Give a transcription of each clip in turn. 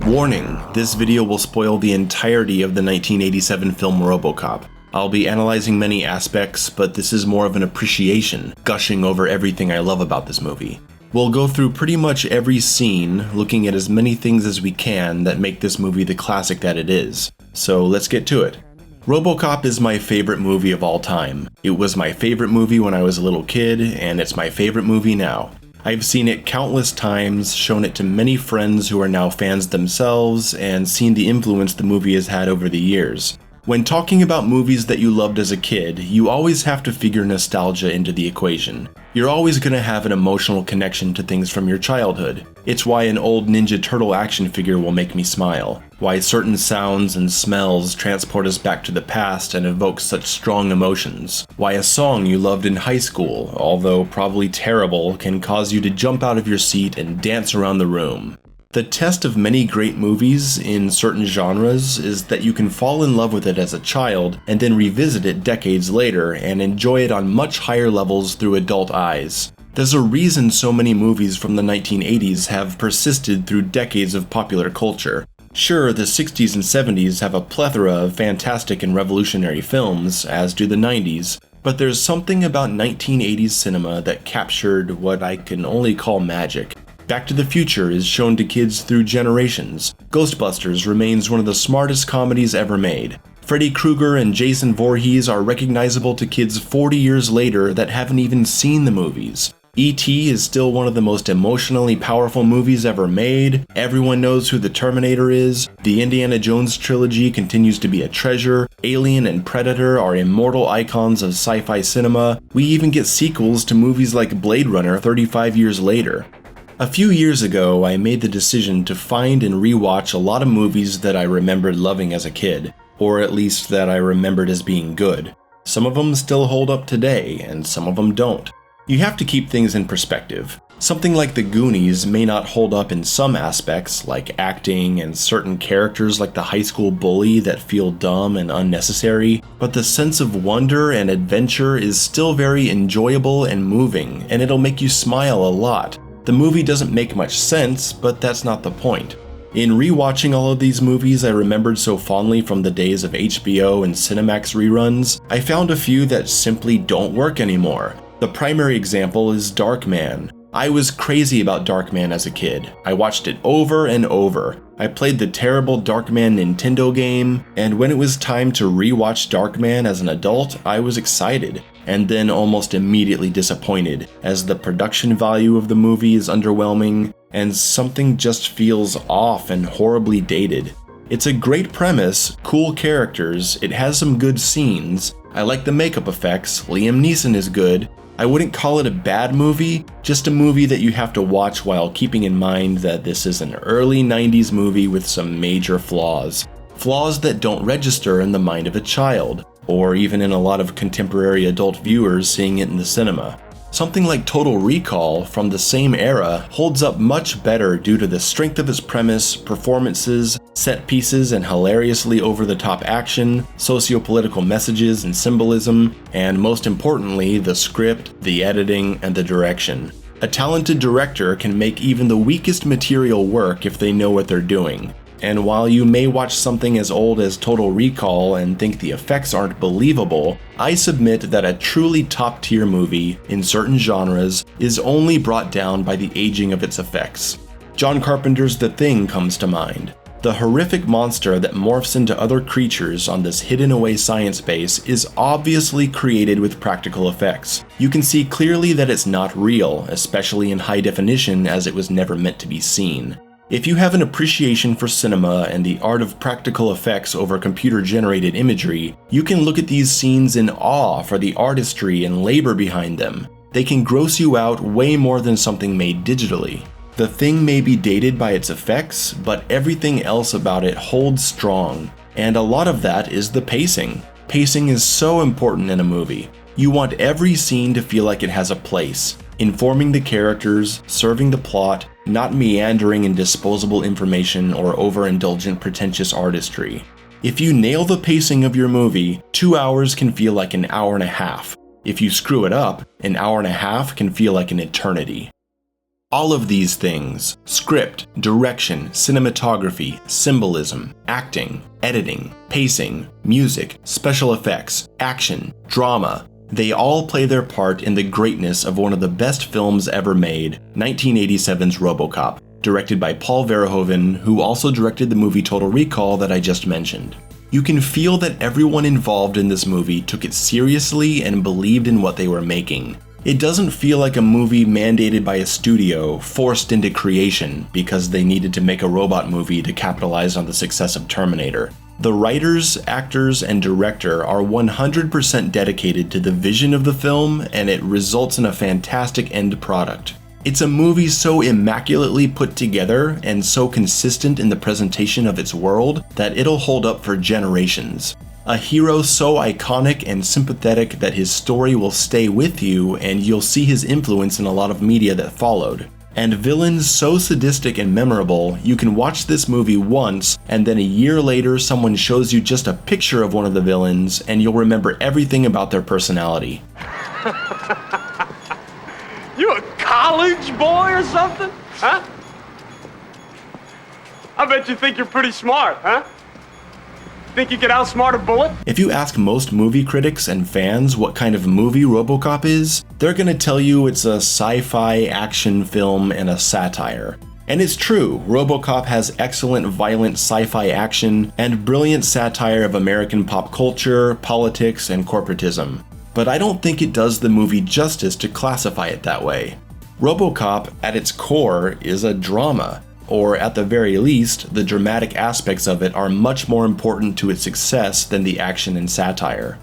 Warning, this video will spoil the entirety of the 1987 film Robocop. I'll be analyzing many aspects, but this is more of an appreciation, gushing over everything I love about this movie. We'll go through pretty much every scene, looking at as many things as we can that make this movie the classic that it is. So let's get to it. Robocop is my favorite movie of all time. It was my favorite movie when I was a little kid, and it's my favorite movie now. I've seen it countless times, shown it to many friends who are now fans themselves, and seen the influence the movie has had over the years. When talking about movies that you loved as a kid, you always have to figure nostalgia into the equation. You're always going to have an emotional connection to things from your childhood. It's why an old Ninja Turtle action figure will make me smile. Why certain sounds and smells transport us back to the past and evoke such strong emotions. Why a song you loved in high school, although probably terrible, can cause you to jump out of your seat and dance around the room. The test of many great movies in certain genres is that you can fall in love with it as a child and then revisit it decades later and enjoy it on much higher levels through adult eyes. There's a reason so many movies from the 1980s have persisted through decades of popular culture. Sure, the 60s and 70s have a plethora of fantastic and revolutionary films, as do the 90s, but there's something about 1980s cinema that captured what I can only call magic. Back to the Future is shown to kids through generations. Ghostbusters remains one of the smartest comedies ever made. Freddy Krueger and Jason Voorhees are recognizable to kids 40 years later that haven't even seen the movies. E.T. is still one of the most emotionally powerful movies ever made. Everyone knows who the Terminator is. The Indiana Jones trilogy continues to be a treasure. Alien and Predator are immortal icons of sci-fi cinema. We even get sequels to movies like Blade Runner 35 years later. A few years ago, I made the decision to find and rewatch a lot of movies that I remembered loving as a kid, or at least that I remembered as being good. Some of them still hold up today, and some of them don't. You have to keep things in perspective. Something like The Goonies may not hold up in some aspects, like acting and certain characters like the high school bully that feel dumb and unnecessary, but the sense of wonder and adventure is still very enjoyable and moving, and it'll make you smile a lot. The movie doesn't make much sense, but that's not the point. In rewatching all of these movies I remembered so fondly from the days of HBO and Cinemax reruns, I found a few that simply don't work anymore. The primary example is Darkman. I was crazy about Darkman as a kid. I watched it over and over. I played the terrible Darkman Nintendo game, and when it was time to rewatch Darkman as an adult, I was excited, and then almost immediately disappointed, as the production value of the movie is underwhelming, and something just feels off and horribly dated. It's a great premise, cool characters, it has some good scenes, I like the makeup effects, Liam Neeson is good. I wouldn't call it a bad movie, just a movie that you have to watch while keeping in mind that this is an early 90s movie with some major flaws. Flaws that don't register in the mind of a child, or even in a lot of contemporary adult viewers seeing it in the cinema. Something like Total Recall from the same era holds up much better due to the strength of its premise, performances, set pieces and hilariously over-the-top action, socio-political messages and symbolism, and most importantly, the script, the editing, and the direction. A talented director can make even the weakest material work if they know what they're doing. And while you may watch something as old as Total Recall and think the effects aren't believable, I submit that a truly top-tier movie, in certain genres, is only brought down by the aging of its effects. John Carpenter's The Thing comes to mind. The horrific monster that morphs into other creatures on this hidden-away science base is obviously created with practical effects. You can see clearly that it's not real, especially in high definition as it was never meant to be seen. If you have an appreciation for cinema and the art of practical effects over computer-generated imagery, you can look at these scenes in awe for the artistry and labor behind them. They can gross you out way more than something made digitally. The Thing may be dated by its effects, but everything else about it holds strong, and a lot of that is the pacing. Pacing is so important in a movie. You want every scene to feel like it has a place, informing the characters, serving the plot, not meandering in disposable information or overindulgent pretentious artistry. If you nail the pacing of your movie, 2 hours can feel like an hour and a half. If you screw it up, an hour and a half can feel like an eternity. All of these things, script, direction, cinematography, symbolism, acting, editing, pacing, music, special effects, action, drama, they all play their part in the greatness of one of the best films ever made, 1987's Robocop, directed by Paul Verhoeven, who also directed the movie Total Recall that I just mentioned. You can feel that everyone involved in this movie took it seriously and believed in what they were making. It doesn't feel like a movie mandated by a studio, forced into creation because they needed to make a robot movie to capitalize on the success of Terminator. The writers, actors, and director are 100% dedicated to the vision of the film, and it results in a fantastic end product. It's a movie so immaculately put together and so consistent in the presentation of its world that it'll hold up for generations. A hero so iconic and sympathetic that his story will stay with you and you'll see his influence in a lot of media that followed. And villains so sadistic and memorable, you can watch this movie once and then a year later someone shows you just a picture of one of the villains and you'll remember everything about their personality. You a college boy or something? Huh? I bet you think you're pretty smart, huh? Think you could outsmart a bullet? If you ask most movie critics and fans what kind of movie Robocop is, they're gonna tell you it's a sci-fi action film and a satire. And it's true, Robocop has excellent violent sci-fi action and brilliant satire of American pop culture, politics, and corporatism. But I don't think it does the movie justice to classify it that way. Robocop, at its core, is a drama. Or at the very least, the dramatic aspects of it are much more important to its success than the action and satire.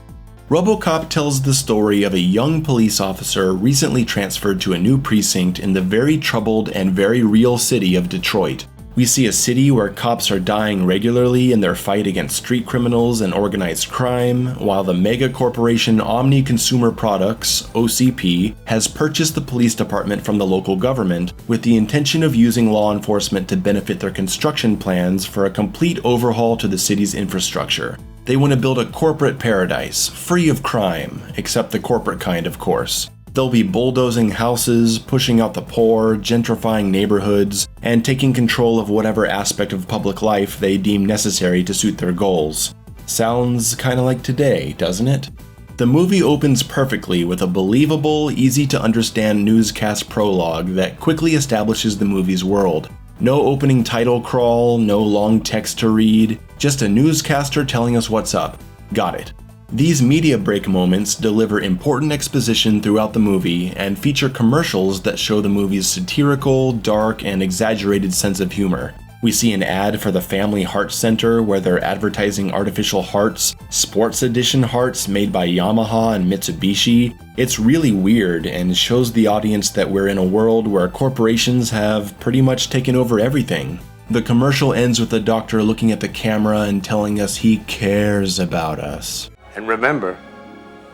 Robocop tells the story of a young police officer recently transferred to a new precinct in the very troubled and very real city of Detroit. We see a city where cops are dying regularly in their fight against street criminals and organized crime, while the mega corporation Omni Consumer Products, OCP, has purchased the police department from the local government with the intention of using law enforcement to benefit their construction plans for a complete overhaul to the city's infrastructure. They want to build a corporate paradise, free of crime, except the corporate kind, of course. They'll be bulldozing houses, pushing out the poor, gentrifying neighborhoods, and taking control of whatever aspect of public life they deem necessary to suit their goals. Sounds kinda like today, doesn't it? The movie opens perfectly with a believable, easy-to-understand newscast prologue that quickly establishes the movie's world. No opening title crawl, no long text to read, just a newscaster telling us what's up. Got it. These media break moments deliver important exposition throughout the movie and feature commercials that show the movie's satirical, dark, and exaggerated sense of humor. We see an ad for the Family Heart Center where they're advertising artificial hearts, sports edition hearts made by Yamaha and Mitsubishi. It's really weird and shows the audience that we're in a world where corporations have pretty much taken over everything. The commercial ends with the doctor looking at the camera and telling us he cares about us. And remember,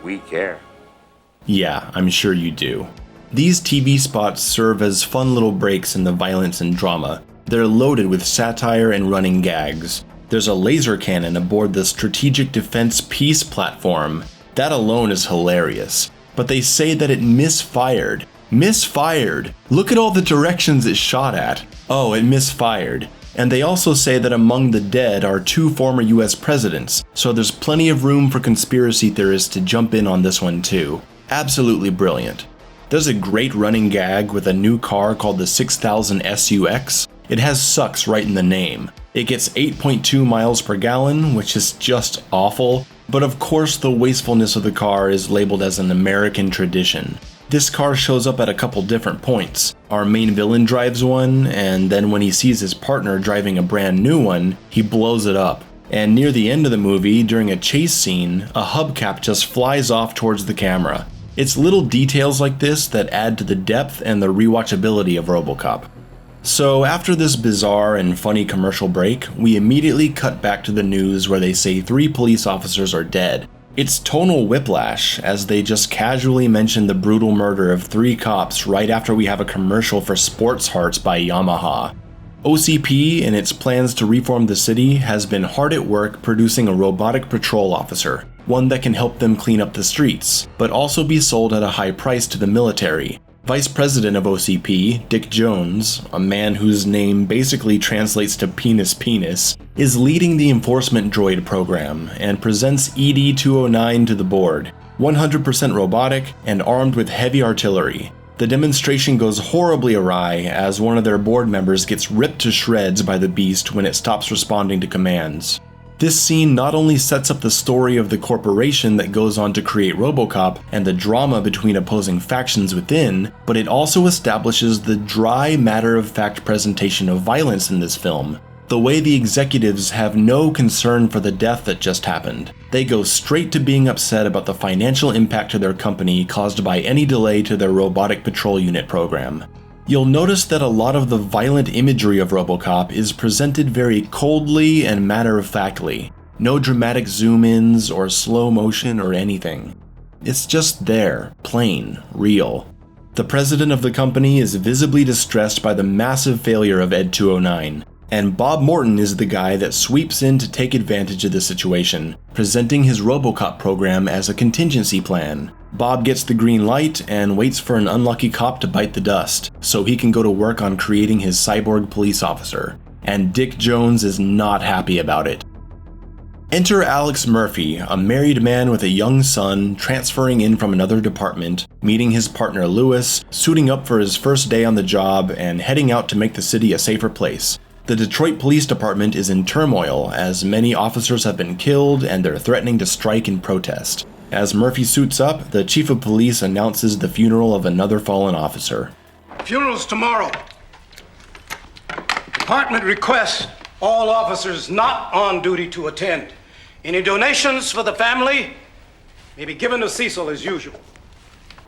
we care. Yeah, I'm sure you do. These TV spots serve as fun little breaks in the violence and drama. They're loaded with satire and running gags. There's a laser cannon aboard the Strategic Defense Peace platform. That alone is hilarious. But they say that it misfired. Misfired! Look at all the directions it shot at. Oh, it misfired. And they also say that among the dead are 2 former US presidents, so there's plenty of room for conspiracy theorists to jump in on this one too. Absolutely brilliant. There's a great running gag with a new car called the 6000 SUX. It has sucks right in the name. It gets 8.2 miles per gallon, which is just awful, but of course the wastefulness of the car is labeled as an American tradition. This car shows up at a couple different points. Our main villain drives one, and then when he sees his partner driving a brand new one, he blows it up. And near the end of the movie, during a chase scene, a hubcap just flies off towards the camera. It's little details like this that add to the depth and the rewatchability of Robocop. So after this bizarre and funny commercial break, we immediately cut back to the news where they say 3 police officers are dead. It's tonal whiplash, as they just casually mention the brutal murder of 3 cops right after we have a commercial for sports hearts by Yamaha. OCP, in its plans to reform the city, has been hard at work producing a robotic patrol officer, one that can help them clean up the streets, but also be sold at a high price to the military. Vice President of OCP, Dick Jones, a man whose name basically translates to penis penis, is leading the enforcement droid program and presents ED-209 to the board, 100% robotic and armed with heavy artillery. The demonstration goes horribly awry as one of their board members gets ripped to shreds by the beast when it stops responding to commands. This scene not only sets up the story of the corporation that goes on to create Robocop and the drama between opposing factions within, but it also establishes the dry, matter-of-fact presentation of violence in this film. The way the executives have no concern for the death that just happened. They go straight to being upset about the financial impact to their company caused by any delay to their robotic patrol unit program. You'll notice that a lot of the violent imagery of Robocop is presented very coldly and matter-of-factly. No dramatic zoom-ins or slow motion or anything. It's just there, plain, real. The president of the company is visibly distressed by the massive failure of Ed-209, and Bob Morton is the guy that sweeps in to take advantage of the situation, presenting his Robocop program as a contingency plan. Bob gets the green light and waits for an unlucky cop to bite the dust, so he can go to work on creating his cyborg police officer. And Dick Jones is not happy about it. Enter Alex Murphy, a married man with a young son, transferring in from another department, meeting his partner Lewis, suiting up for his first day on the job, and heading out to make the city a safer place. The Detroit Police Department is in turmoil as many officers have been killed and they're threatening to strike in protest. As Murphy suits up, the chief of police announces the funeral of another fallen officer. Funeral's tomorrow. Department requests all officers not on duty to attend. Any donations for the family may be given to Cecil as usual.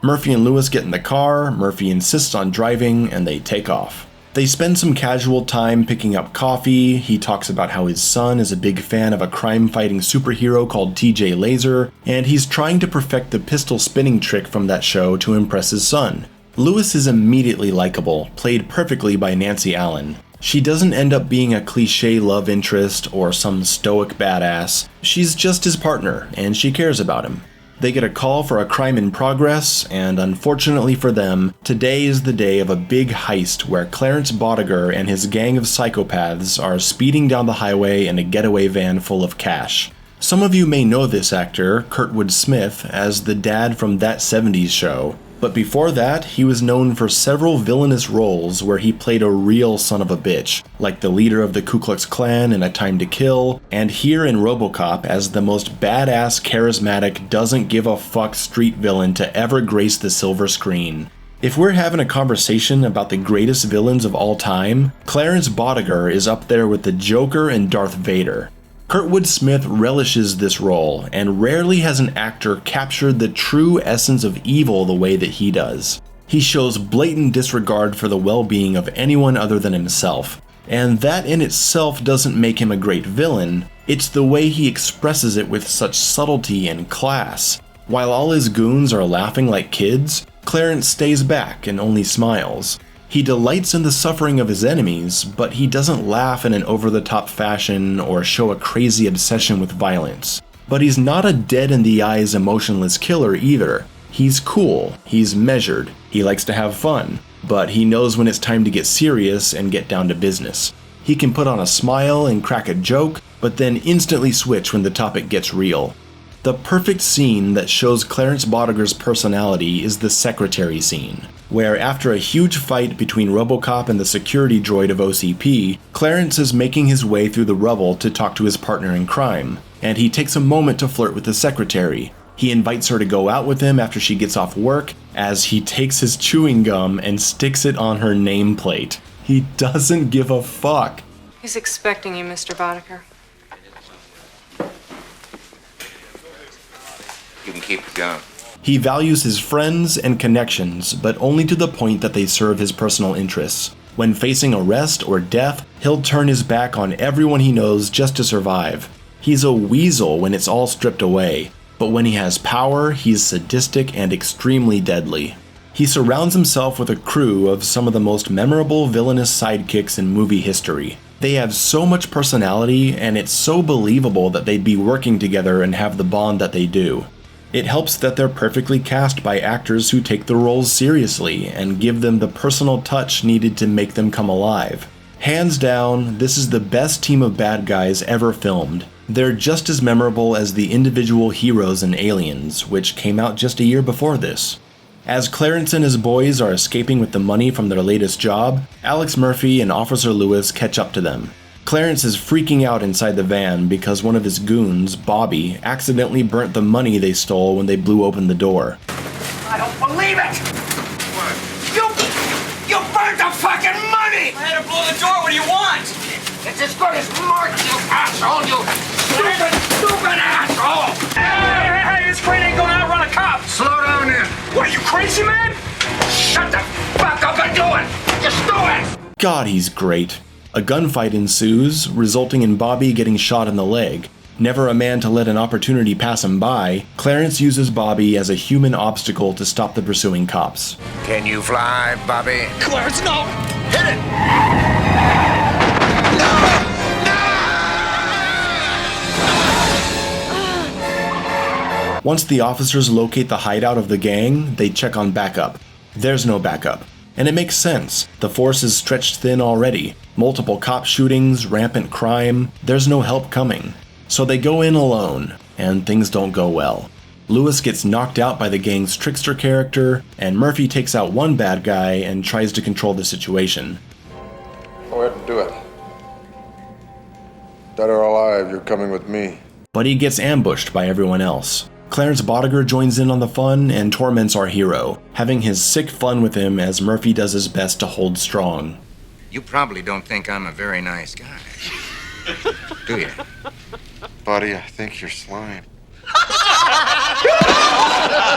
Murphy and Lewis get in the car, Murphy insists on driving, and they take off. They spend some casual time picking up coffee. He talks about how his son is a big fan of a crime-fighting superhero called TJ Laser, and he's trying to perfect the pistol spinning trick from that show to impress his son. Lewis is immediately likable, played perfectly by Nancy Allen. She doesn't end up being a cliché love interest or some stoic badass. She's just his partner, and she cares about him. They get a call for a crime in progress, and unfortunately for them, today is the day of a big heist where Clarence Boddicker and his gang of psychopaths are speeding down the highway in a getaway van full of cash. Some of you may know this actor, Kurtwood Smith, as the dad from That 70s Show, but before that, he was known for several villainous roles where he played a real son of a bitch, like the leader of the Ku Klux Klan in A Time to Kill, and here in Robocop as the most badass, charismatic, doesn't-give-a-fuck street villain to ever grace the silver screen. If we're having a conversation about the greatest villains of all time, Clarence Boddicker is up there with the Joker and Darth Vader. Kurtwood Smith relishes this role, and rarely has an actor captured the true essence of evil the way that he does. He shows blatant disregard for the well-being of anyone other than himself, and that in itself doesn't make him a great villain, it's the way he expresses it with such subtlety and class. While all his goons are laughing like kids, Clarence stays back and only smiles. He delights in the suffering of his enemies, but he doesn't laugh in an over-the-top fashion or show a crazy obsession with violence. But he's not a dead-in-the-eyes emotionless killer either. He's cool, he's measured, he likes to have fun, but he knows when it's time to get serious and get down to business. He can put on a smile and crack a joke, but then instantly switch when the topic gets real. The perfect scene that shows Clarence Boddicker's personality is the secretary scene, where after a huge fight between Robocop and the security droid of OCP, Clarence is making his way through the rubble to talk to his partner in crime, and he takes a moment to flirt with the secretary. He invites her to go out with him after she gets off work, as he takes his chewing gum and sticks it on her nameplate. He doesn't give a fuck. He's expecting you, Mr. Boddicker. You can keep it going. He values his friends and connections, but only to the point that they serve his personal interests. When facing arrest or death, he'll turn his back on everyone he knows just to survive. He's a weasel when it's all stripped away, but when he has power, he's sadistic and extremely deadly. He surrounds himself with a crew of some of the most memorable villainous sidekicks in movie history. They have so much personality, and it's so believable that they'd be working together and have the bond that they do. It helps that they're perfectly cast by actors who take the roles seriously and give them the personal touch needed to make them come alive. Hands down, this is the best team of bad guys ever filmed. They're just as memorable as the individual heroes in Aliens, which came out just a year before this. As Clarence and his boys are escaping with the money from their latest job, Alex Murphy and Officer Lewis catch up to them. Clarence is freaking out inside the van because one of his goons, Bobby, accidentally burnt the money they stole when they blew open the door. I don't believe it! What? You burned the fucking money! I had to blow the door. What do you want? It's as good as Mark, you asshole! You stupid asshole! Hey, this crane ain't gonna outrun a cop! Slow down then! What, are you crazy, man? Shut the fuck up and do it! Just do it! God, he's great. A gunfight ensues, resulting in Bobby getting shot in the leg. Never a man to let an opportunity pass him by, Clarence uses Bobby as a human obstacle to stop the pursuing cops. Can you fly, Bobby? Clarence, no! Hit it! Once the officers locate the hideout of the gang, they check on backup. There's no backup. And it makes sense. The force is stretched thin already. Multiple cop shootings, rampant crime, there's no help coming. So they go in alone, and things don't go well. Lewis gets knocked out by the gang's trickster character, and Murphy takes out one bad guy and tries to control the situation. Go ahead and do it. Dead or alive, you're coming with me. But he gets ambushed by everyone else. Clarence Boddicker joins in on the fun and torments our hero, having his sick fun with him as Murphy does his best to hold strong. You probably don't think I'm a very nice guy, do you? Buddy, I think you're slime.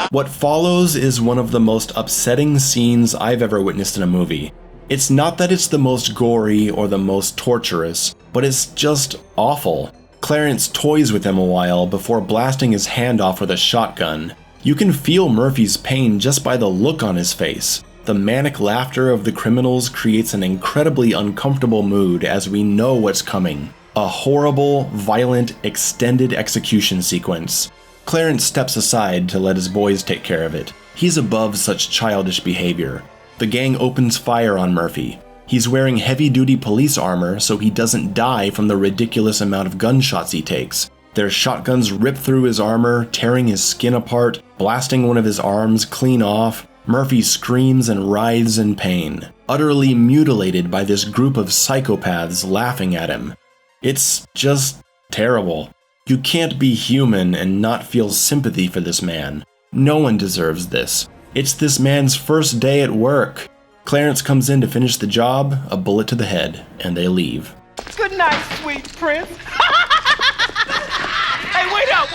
What follows is one of the most upsetting scenes I've ever witnessed in a movie. It's not that it's the most gory or the most torturous, but it's just awful. Clarence toys with him a while before blasting his hand off with a shotgun. You can feel Murphy's pain just by the look on his face. The manic laughter of the criminals creates an incredibly uncomfortable mood as we know what's coming. A horrible, violent, extended execution sequence. Clarence steps aside to let his boys take care of it. He's above such childish behavior. The gang opens fire on Murphy. He's wearing heavy-duty police armor so he doesn't die from the ridiculous amount of gunshots he takes. Their shotguns rip through his armor, tearing his skin apart, blasting one of his arms clean off. Murphy screams and writhes in pain, utterly mutilated by this group of psychopaths laughing at him. It's just terrible. You can't be human and not feel sympathy for this man. No one deserves this. It's this man's first day at work. Clarence comes in to finish the job, a bullet to the head, and they leave. Good night, sweet prince. Hey, wait up!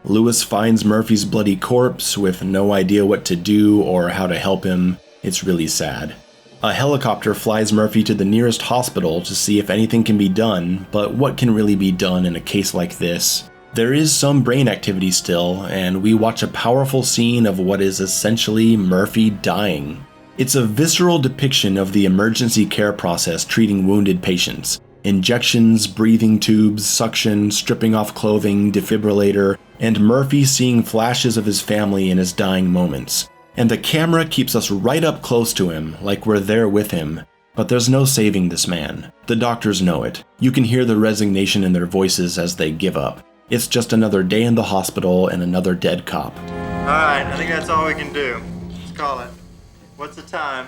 Lewis finds Murphy's bloody corpse with no idea what to do or how to help him. It's really sad. A helicopter flies Murphy to the nearest hospital to see if anything can be done, but what can really be done in a case like this? There is some brain activity still, and we watch a powerful scene of what is essentially Murphy dying. It's a visceral depiction of the emergency care process treating wounded patients. Injections, breathing tubes, suction, stripping off clothing, defibrillator, and Murphy seeing flashes of his family in his dying moments. And the camera keeps us right up close to him, like we're there with him. But there's no saving this man. The doctors know it. You can hear the resignation in their voices as they give up. It's just another day in the hospital and another dead cop. Alright, I think that's all we can do. Let's call it. What's the time?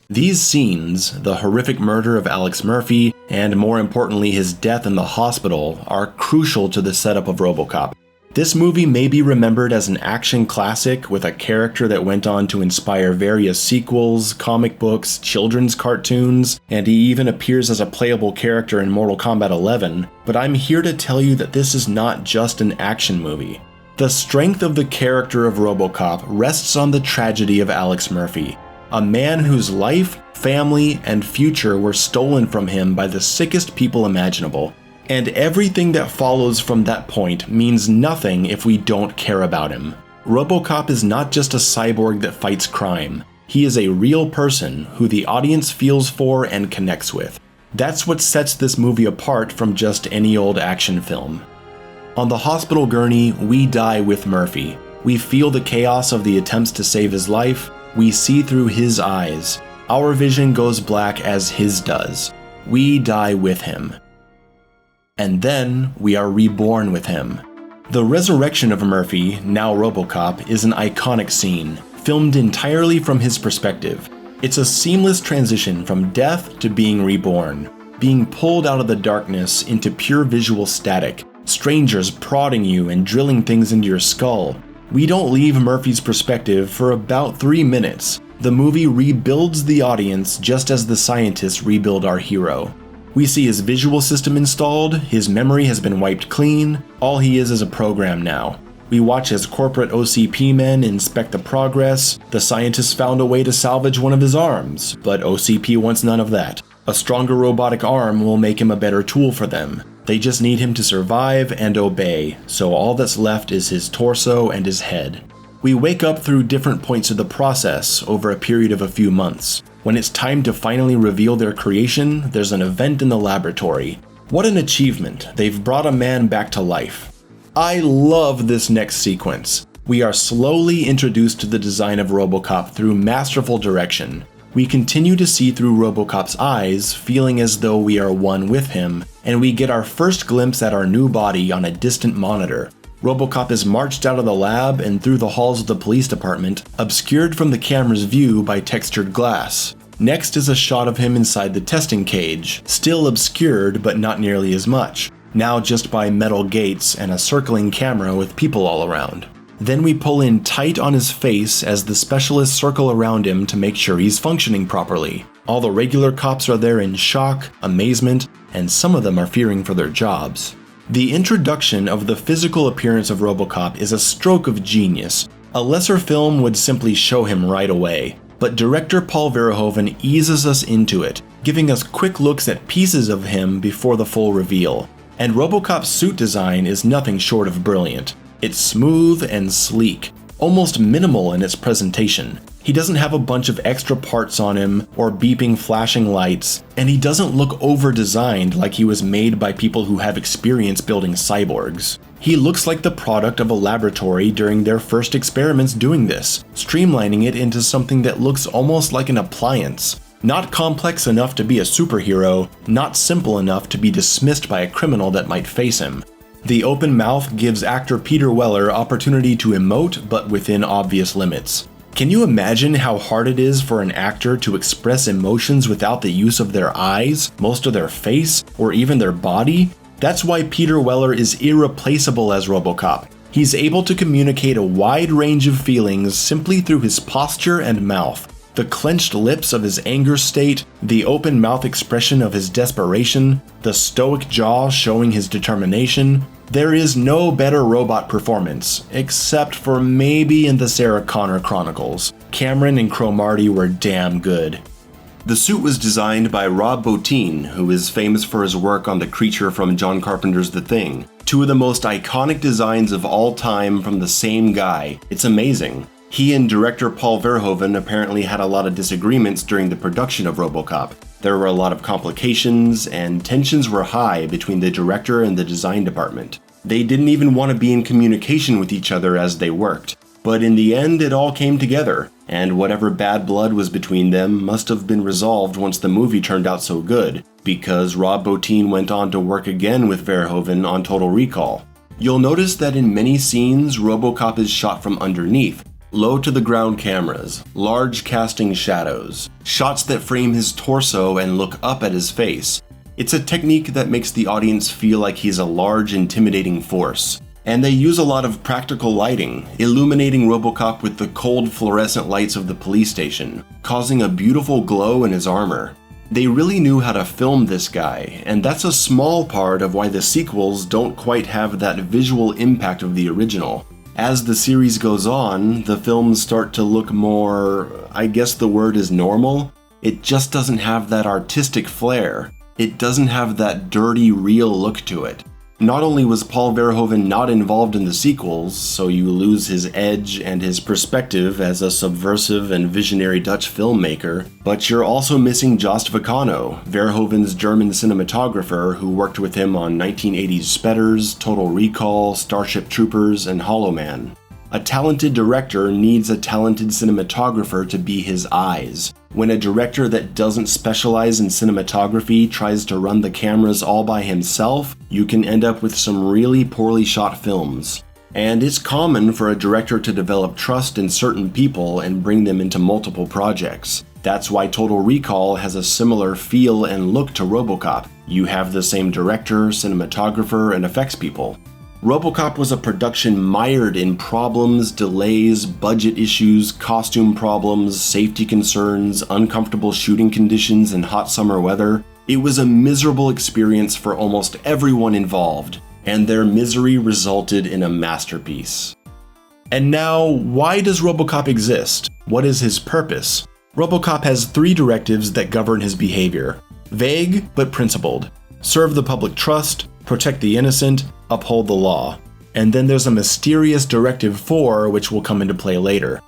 These scenes, the horrific murder of Alex Murphy, and more importantly his death in the hospital, are crucial to the setup of Robocop. This movie may be remembered as an action classic with a character that went on to inspire various sequels, comic books, children's cartoons, and he even appears as a playable character in Mortal Kombat 11, but I'm here to tell you that this is not just an action movie. The strength of the character of Robocop rests on the tragedy of Alex Murphy, a man whose life, family, and future were stolen from him by the sickest people imaginable. And everything that follows from that point means nothing if we don't care about him. Robocop is not just a cyborg that fights crime. He is a real person who the audience feels for and connects with. That's what sets this movie apart from just any old action film. On the hospital gurney, we die with Murphy. We feel the chaos of the attempts to save his life. We see through his eyes. Our vision goes black as his does. We die with him. And then we are reborn with him. The resurrection of Murphy, now Robocop, is an iconic scene, filmed entirely from his perspective. It's a seamless transition from death to being reborn, being pulled out of the darkness into pure visual static, strangers prodding you and drilling things into your skull. We don't leave Murphy's perspective for about 3 minutes. The movie rebuilds the audience just as the scientists rebuild our hero. We see his visual system installed, his memory has been wiped clean, all he is a program now. We watch as corporate OCP men inspect the progress. The scientists found a way to salvage one of his arms, but OCP wants none of that. A stronger robotic arm will make him a better tool for them. They just need him to survive and obey, so all that's left is his torso and his head. We wake up through different points of the process over a period of a few months. When it's time to finally reveal their creation, there's an event in the laboratory. What an achievement, they've brought a man back to life. I love this next sequence. We are slowly introduced to the design of Robocop through masterful direction. We continue to see through Robocop's eyes, feeling as though we are one with him, and we get our first glimpse at our new body on a distant monitor. Robocop is marched out of the lab and through the halls of the police department, obscured from the camera's view by textured glass. Next is a shot of him inside the testing cage, still obscured but not nearly as much, now just by metal gates and a circling camera with people all around. Then we pull in tight on his face as the specialists circle around him to make sure he's functioning properly. All the regular cops are there in shock, amazement, and some of them are fearing for their jobs. The introduction of the physical appearance of Robocop is a stroke of genius. A lesser film would simply show him right away, but director Paul Verhoeven eases us into it, giving us quick looks at pieces of him before the full reveal. And Robocop's suit design is nothing short of brilliant. It's smooth and sleek, almost minimal in its presentation. He doesn't have a bunch of extra parts on him or beeping flashing lights, and he doesn't look over-designed like he was made by people who have experience building cyborgs. He looks like the product of a laboratory during their first experiments doing this, streamlining it into something that looks almost like an appliance. Not complex enough to be a superhero, not simple enough to be dismissed by a criminal that might face him. The open mouth gives actor Peter Weller opportunity to emote, but within obvious limits. Can you imagine how hard it is for an actor to express emotions without the use of their eyes, most of their face, or even their body? That's why Peter Weller is irreplaceable as Robocop. He's able to communicate a wide range of feelings simply through his posture and mouth. The clenched lips of his anger state, the open mouth expression of his desperation, the stoic jaw showing his determination. There is no better robot performance, except for maybe in the Sarah Connor Chronicles. Cameron and Cromartie were damn good. The suit was designed by Rob Bottin, who is famous for his work on the creature from John Carpenter's The Thing. Two of the most iconic designs of all time from the same guy. It's amazing. He and director Paul Verhoeven apparently had a lot of disagreements during the production of Robocop. There were a lot of complications, and tensions were high between the director and the design department. They didn't even want to be in communication with each other as they worked. But in the end, it all came together, and whatever bad blood was between them must have been resolved once the movie turned out so good, because Rob Bottin went on to work again with Verhoeven on Total Recall. You'll notice that in many scenes, Robocop is shot from underneath, low to the ground cameras, large casting shadows, shots that frame his torso and look up at his face. It's a technique that makes the audience feel like he's a large, intimidating force. And they use a lot of practical lighting, illuminating Robocop with the cold fluorescent lights of the police station, causing a beautiful glow in his armor. They really knew how to film this guy, and that's a small part of why the sequels don't quite have that visual impact of the original. As the series goes on, the films start to look more, I guess the word is normal. It just doesn't have that artistic flair. It doesn't have that dirty, real look to it. Not only was Paul Verhoeven not involved in the sequels, so you lose his edge and his perspective as a subversive and visionary Dutch filmmaker, but you're also missing Jost Vacano, Verhoeven's German cinematographer who worked with him on 1980s Spetters, Total Recall, Starship Troopers, and Hollow Man. A talented director needs a talented cinematographer to be his eyes. When a director that doesn't specialize in cinematography tries to run the cameras all by himself, you can end up with some really poorly shot films. And it's common for a director to develop trust in certain people and bring them into multiple projects. That's why Total Recall has a similar feel and look to Robocop. You have the same director, cinematographer, and effects people. Robocop was a production mired in problems, delays, budget issues, costume problems, safety concerns, uncomfortable shooting conditions, and hot summer weather. It was a miserable experience for almost everyone involved, and their misery resulted in a masterpiece. And now, why does Robocop exist? What is his purpose? Robocop has 3 directives that govern his behavior. Vague, but principled. Serve the public trust, protect the innocent, uphold the law. And then there's a mysterious Directive 4, which will come into play later.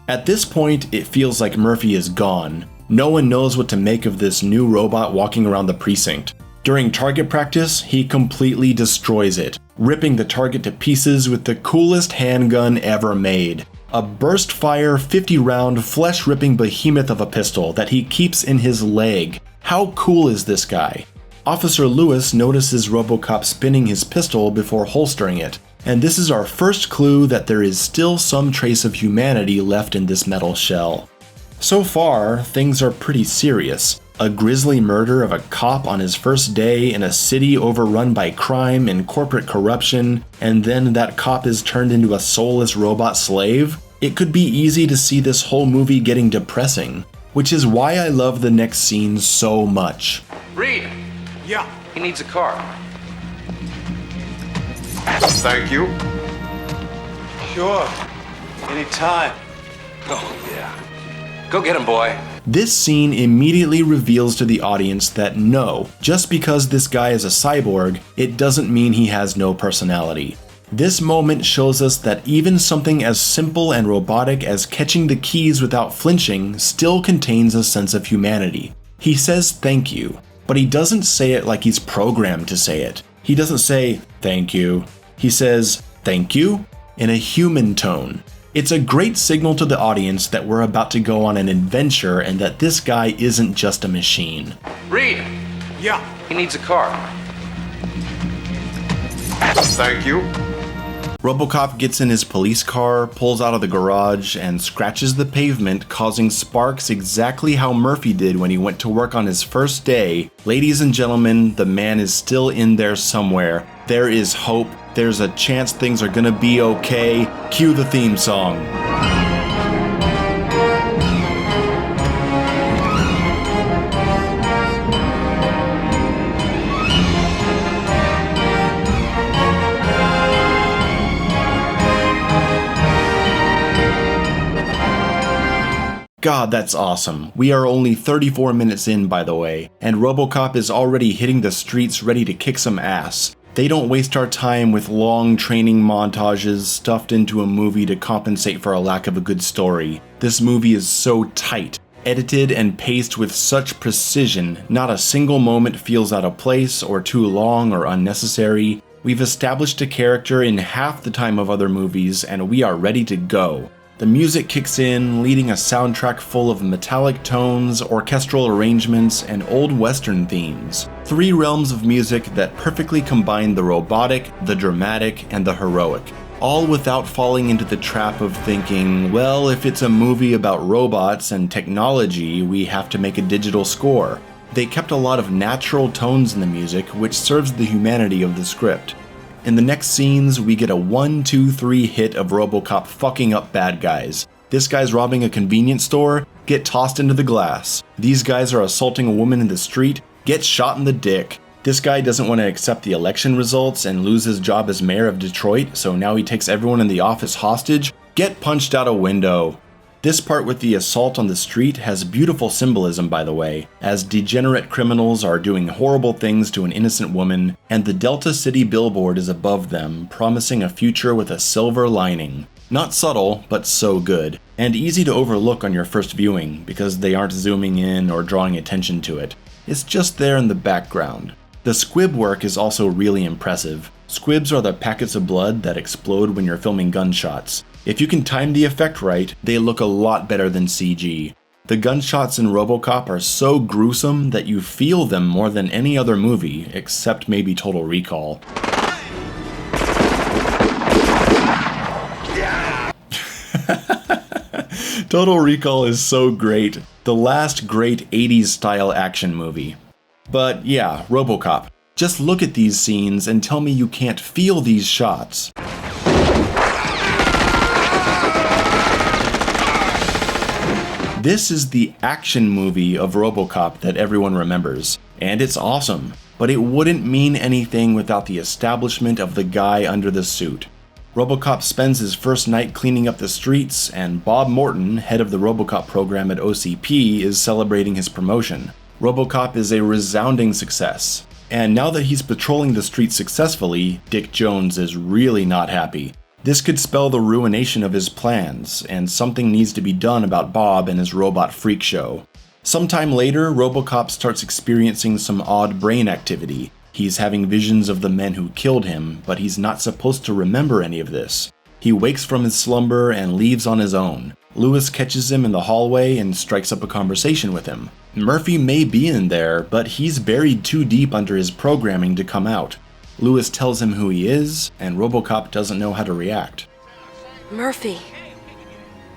At this point, it feels like Murphy is gone. No one knows what to make of this new robot walking around the precinct. During target practice, he completely destroys it, ripping the target to pieces with the coolest handgun ever made. A burst-fire, 50-round, flesh-ripping behemoth of a pistol that he keeps in his leg. How cool is this guy? Officer Lewis notices Robocop spinning his pistol before holstering it, and this is our first clue that there is still some trace of humanity left in this metal shell. So far, things are pretty serious. A grisly murder of a cop on his first day in a city overrun by crime and corporate corruption, and then that cop is turned into a soulless robot slave? It could be easy to see this whole movie getting depressing, which is why I love the next scene so much. Reed! Yeah. He needs a car. Thank you. Sure. Anytime. Oh, yeah. Go get him, boy. This scene immediately reveals to the audience that no, just because this guy is a cyborg, it doesn't mean he has no personality. This moment shows us that even something as simple and robotic as catching the keys without flinching still contains a sense of humanity. He says thank you, but he doesn't say it like he's programmed to say it. He doesn't say thank you. He says thank you in a human tone. It's a great signal to the audience that we're about to go on an adventure and that this guy isn't just a machine. Reed! Yeah. He needs a car. Thank you. Robocop gets in his police car, pulls out of the garage, and scratches the pavement, causing sparks exactly how Murphy did when he went to work on his first day. Ladies and gentlemen, the man is still in there somewhere. There is hope. There's a chance things are gonna be okay. Cue the theme song. God, that's awesome. We are only 34 minutes in, by the way, and Robocop is already hitting the streets ready to kick some ass. They don't waste our time with long training montages stuffed into a movie to compensate for a lack of a good story. This movie is so tight, edited and paced with such precision, not a single moment feels out of place or too long or unnecessary. We've established a character in half the time of other movies, and we are ready to go. The music kicks in, leading a soundtrack full of metallic tones, orchestral arrangements, and old western themes. 3 realms of music that perfectly combine the robotic, the dramatic, and the heroic. All without falling into the trap of thinking, well, if it's a movie about robots and technology, we have to make a digital score. They kept a lot of natural tones in the music, which serves the humanity of the script. In the next scenes, we get a 1-2-3 hit of Robocop fucking up bad guys. This guy's robbing a convenience store, get tossed into the glass. These guys are assaulting a woman in the street, get shot in the dick. This guy doesn't want to accept the election results and lose his job as mayor of Detroit, so now he takes everyone in the office hostage, get punched out a window. This part with the assault on the street has beautiful symbolism, by the way, as degenerate criminals are doing horrible things to an innocent woman, and the Delta City billboard is above them, promising a future with a silver lining. Not subtle, but so good, and easy to overlook on your first viewing because they aren't zooming in or drawing attention to it. It's just there in the background. The squib work is also really impressive. Squibs are the packets of blood that explode when you're filming gunshots. If you can time the effect right, they look a lot better than CG. The gunshots in Robocop are so gruesome that you feel them more than any other movie, except maybe Total Recall. Total Recall is so great. The last great 80s style action movie. But yeah, Robocop. Just look at these scenes and tell me you can't feel these shots. This is the action movie of Robocop that everyone remembers, and it's awesome, but it wouldn't mean anything without the establishment of the guy under the suit. Robocop spends his first night cleaning up the streets, and Bob Morton, head of the Robocop program at OCP, is celebrating his promotion. Robocop is a resounding success, and now that he's patrolling the streets successfully, Dick Jones is really not happy. This could spell the ruination of his plans, and something needs to be done about Bob and his robot freak show. Sometime later, Robocop starts experiencing some odd brain activity. He's having visions of the men who killed him, but he's not supposed to remember any of this. He wakes from his slumber and leaves on his own. Lewis catches him in the hallway and strikes up a conversation with him. Murphy may be in there, but he's buried too deep under his programming to come out. Lewis tells him who he is, and Robocop doesn't know how to react. Murphy,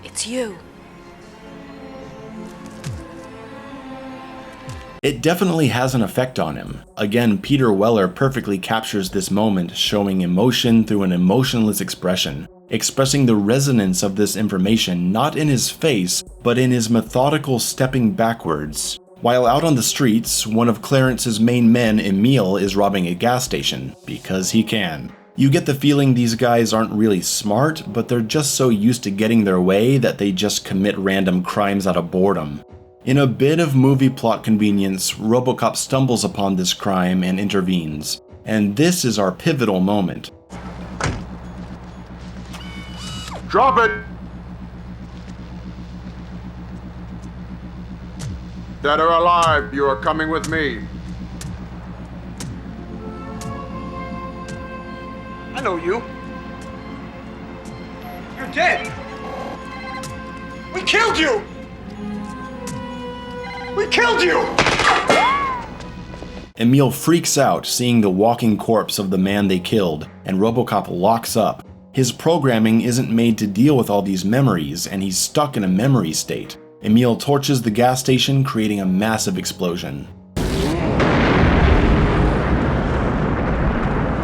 it's you. It definitely has an effect on him. Again, Peter Weller perfectly captures this moment, showing emotion through an emotionless expression, expressing the resonance of this information not in his face, but in his methodical stepping backwards. While out on the streets, one of Clarence's main men, Emile, is robbing a gas station, because he can. You get the feeling these guys aren't really smart, but they're just so used to getting their way that they just commit random crimes out of boredom. In a bit of movie plot convenience, Robocop stumbles upon this crime and intervenes. And this is our pivotal moment. Drop it! Dead or alive, you are coming with me. I know you. You're dead. We killed you! We killed you! Emile freaks out seeing the walking corpse of the man they killed, and Robocop locks up. His programming isn't made to deal with all these memories, and he's stuck in a memory state. Emile torches the gas station, creating a massive explosion.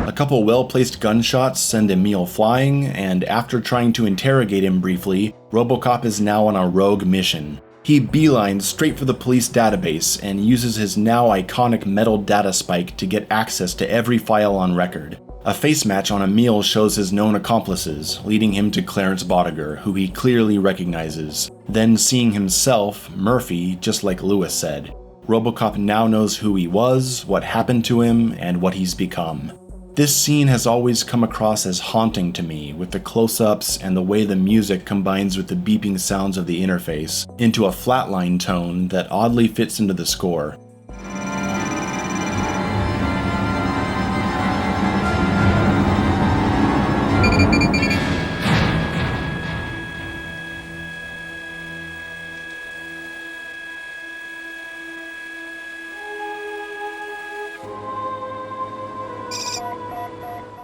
A couple well-placed gunshots send Emile flying, and after trying to interrogate him briefly, Robocop is now on a rogue mission. He beelines straight for the police database and uses his now iconic metal data spike to get access to every file on record. A face match on Emile shows his known accomplices, leading him to Clarence Boddicker, who he clearly recognizes. Then seeing himself, Murphy, just like Lewis said. Robocop now knows who he was, what happened to him, and what he's become. This scene has always come across as haunting to me, with the close-ups and the way the music combines with the beeping sounds of the interface into a flatline tone that oddly fits into the score.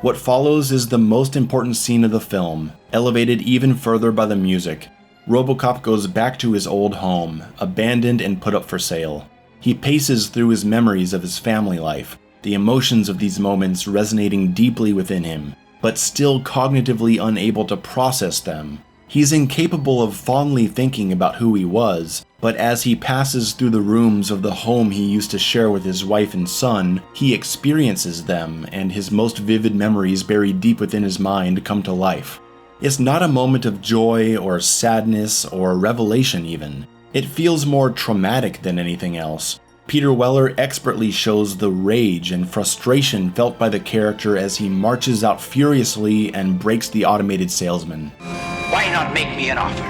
What follows is the most important scene of the film, elevated even further by the music. Robocop goes back to his old home, abandoned and put up for sale. He paces through his memories of his family life, the emotions of these moments resonating deeply within him, but still cognitively unable to process them. He's incapable of fondly thinking about who he was, but as he passes through the rooms of the home he used to share with his wife and son, he experiences them, and his most vivid memories buried deep within his mind come to life. It's not a moment of joy or sadness or revelation even. It feels more traumatic than anything else. Peter Weller expertly shows the rage and frustration felt by the character as he marches out furiously and breaks the automated salesman. Why not make me an offer?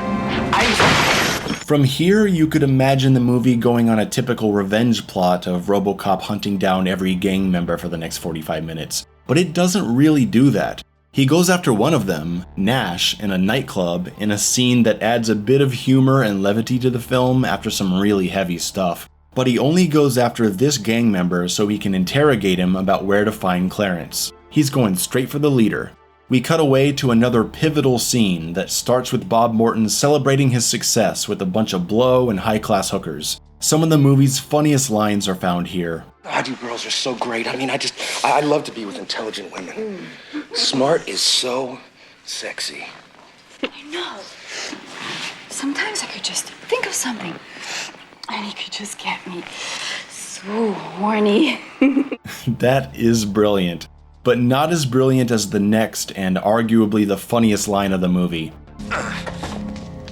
From here, you could imagine the movie going on a typical revenge plot of Robocop hunting down every gang member for the next 45 minutes. But it doesn't really do that. He goes after one of them, Nash, in a nightclub in a scene that adds a bit of humor and levity to the film after some really heavy stuff. But he only goes after this gang member so he can interrogate him about where to find Clarence. He's going straight for the leader. We cut away to another pivotal scene that starts with Bob Morton celebrating his success with a bunch of blow and high-class hookers. Some of the movie's funniest lines are found here. God, you girls are so great. I mean, I love to be with intelligent women. Smart is so sexy. I know. Sometimes I could just think of something, and he could just get me so horny. That is brilliant, but not as brilliant as the next and arguably the funniest line of the movie.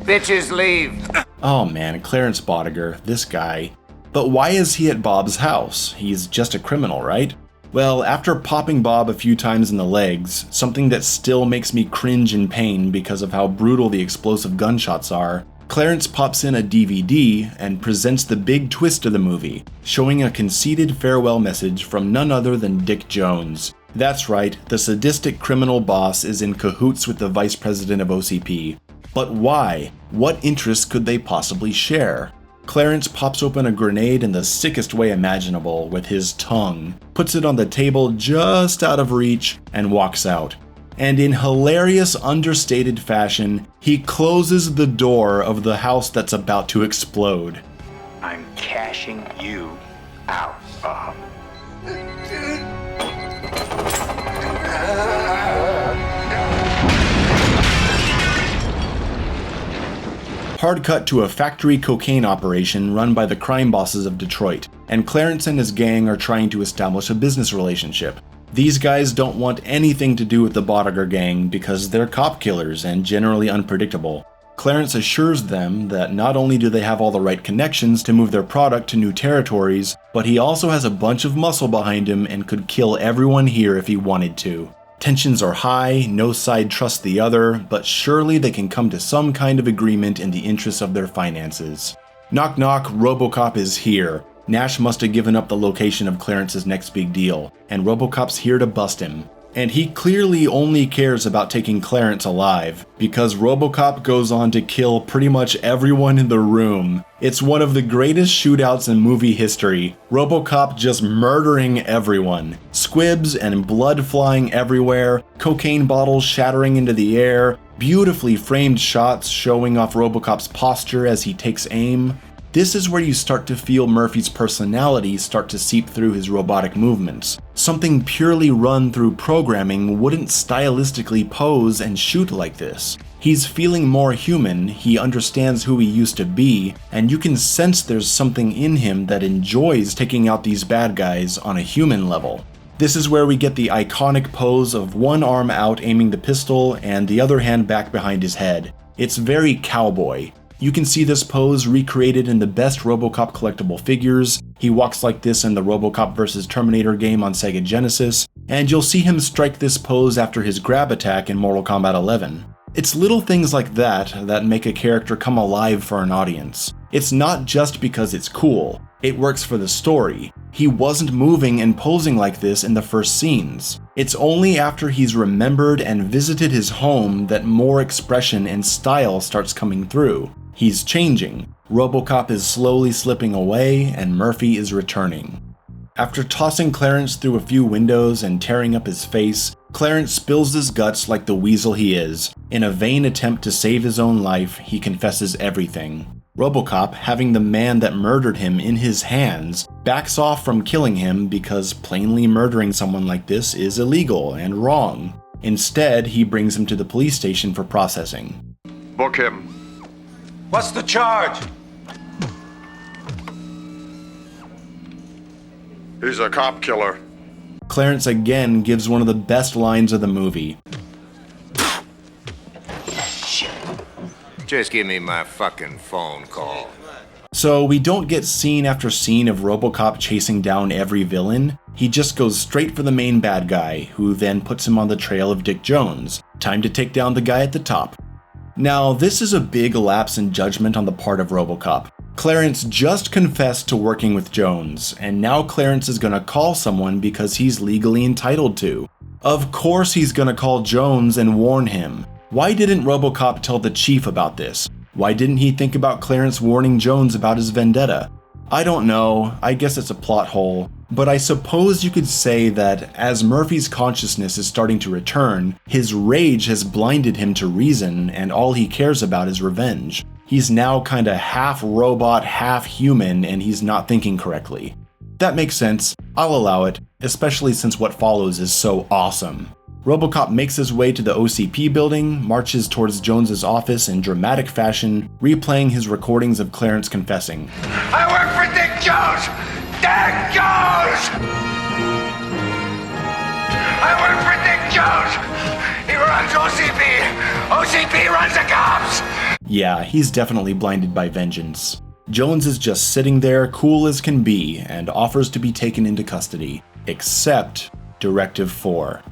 Bitches leave. Oh man, Clarence Boddicker, this guy. But why is he at Bob's house? He's just a criminal, right? Well, after popping Bob a few times in the legs, something that still makes me cringe in pain because of how brutal the explosive gunshots are, Clarence pops in a DVD and presents the big twist of the movie, showing a conceited farewell message from none other than Dick Jones. That's right, the sadistic criminal boss is in cahoots with the vice president of OCP. But why? What interests could they possibly share? Clarence pops open a grenade in the sickest way imaginable with his tongue, puts it on the table just out of reach, and walks out. And in hilarious, understated fashion, he closes the door of the house that's about to explode. I'm cashing you out. Hard cut to a factory cocaine operation run by the crime bosses of Detroit, and Clarence and his gang are trying to establish a business relationship. These guys don't want anything to do with the Boddicker gang because they're cop killers and generally unpredictable. Clarence assures them that not only do they have all the right connections to move their product to new territories, but he also has a bunch of muscle behind him and could kill everyone here if he wanted to. Tensions are high, no side trusts the other, but surely they can come to some kind of agreement in the interests of their finances. Knock knock, Robocop is here. Nash must have given up the location of Clarence's next big deal, and Robocop's here to bust him. And he clearly only cares about taking Clarence alive, because Robocop goes on to kill pretty much everyone in the room. It's one of the greatest shootouts in movie history. Robocop just murdering everyone. Squibs and blood flying everywhere, cocaine bottles shattering into the air, beautifully framed shots showing off Robocop's posture as he takes aim. This is where you start to feel Murphy's personality start to seep through his robotic movements. Something purely run through programming wouldn't stylistically pose and shoot like this. He's feeling more human, he understands who he used to be, and you can sense there's something in him that enjoys taking out these bad guys on a human level. This is where we get the iconic pose of one arm out aiming the pistol and the other hand back behind his head. It's very cowboy. You can see this pose recreated in the best Robocop collectible figures. He walks like this in the Robocop vs. Terminator game on Sega Genesis, and you'll see him strike this pose after his grab attack in Mortal Kombat 11. It's little things like that that make a character come alive for an audience. It's not just because it's cool, it works for the story. He wasn't moving and posing like this in the first scenes. It's only after he's remembered and visited his home that more expression and style starts coming through. He's changing. Robocop is slowly slipping away, and Murphy is returning. After tossing Clarence through a few windows and tearing up his face, Clarence spills his guts like the weasel he is. In a vain attempt to save his own life, he confesses everything. Robocop, having the man that murdered him in his hands, backs off from killing him because plainly murdering someone like this is illegal and wrong. Instead, he brings him to the police station for processing. Book him. What's the charge? He's a cop killer. Clarence again gives one of the best lines of the movie. Just give me my fucking phone call. So we don't get scene after scene of Robocop chasing down every villain. He just goes straight for the main bad guy, who then puts him on the trail of Dick Jones. Time to take down the guy at the top. Now, this is a big lapse in judgment on the part of Robocop. Clarence just confessed to working with Jones, and now Clarence is gonna call someone because he's legally entitled to. Of course he's gonna call Jones and warn him. Why didn't Robocop tell the chief about this? Why didn't he think about Clarence warning Jones about his vendetta? I don't know, I guess it's a plot hole, but I suppose you could say that as Murphy's consciousness is starting to return, his rage has blinded him to reason and all he cares about is revenge. He's now kinda half robot, half human, and he's not thinking correctly. That makes sense, I'll allow it, especially since what follows is so awesome. Robocop makes his way to the OCP building, marches towards Jones's office in dramatic fashion, replaying his recordings of Clarence confessing. I work for Dick Jones! Dick Jones! I work for Dick Jones! He runs OCP! OCP runs the cops! Yeah, he's definitely blinded by vengeance. Jones is just sitting there, cool as can be, and offers to be taken into custody. Except Directive 4.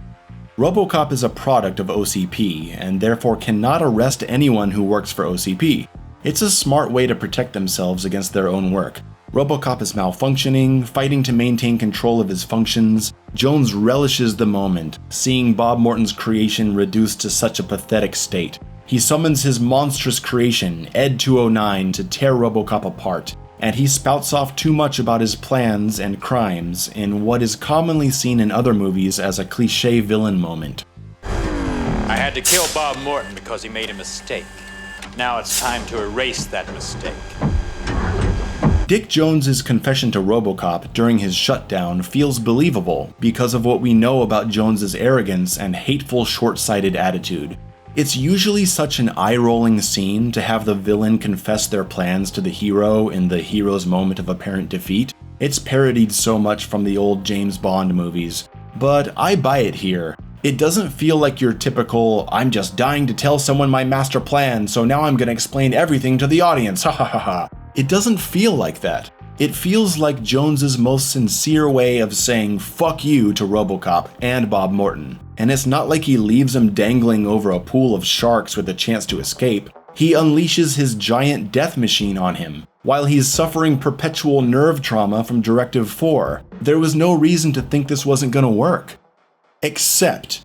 Robocop is a product of OCP, and therefore cannot arrest anyone who works for OCP. It's a smart way to protect themselves against their own work. Robocop is malfunctioning, fighting to maintain control of his functions. Jones relishes the moment, seeing Bob Morton's creation reduced to such a pathetic state. He summons his monstrous creation, Ed 209, to tear Robocop apart, and he spouts off too much about his plans and crimes in what is commonly seen in other movies as a cliché villain moment. I had to kill Bob Morton because he made a mistake. Now it's time to erase that mistake. Dick Jones's confession to Robocop during his shutdown feels believable because of what we know about Jones's arrogance and hateful, short-sighted attitude. It's usually such an eye-rolling scene to have the villain confess their plans to the hero in the hero's moment of apparent defeat. It's parodied so much from the old James Bond movies, but I buy it here. It doesn't feel like your typical, I'm just dying to tell someone my master plan, so now I'm gonna explain everything to the audience, ha ha ha ha. It doesn't feel like that. It feels like Jones's most sincere way of saying fuck you to Robocop and Bob Morton. And it's not like he leaves him dangling over a pool of sharks with a chance to escape. He unleashes his giant death machine on him, while he's suffering perpetual nerve trauma from Directive 4. There was no reason to think this wasn't gonna work. Except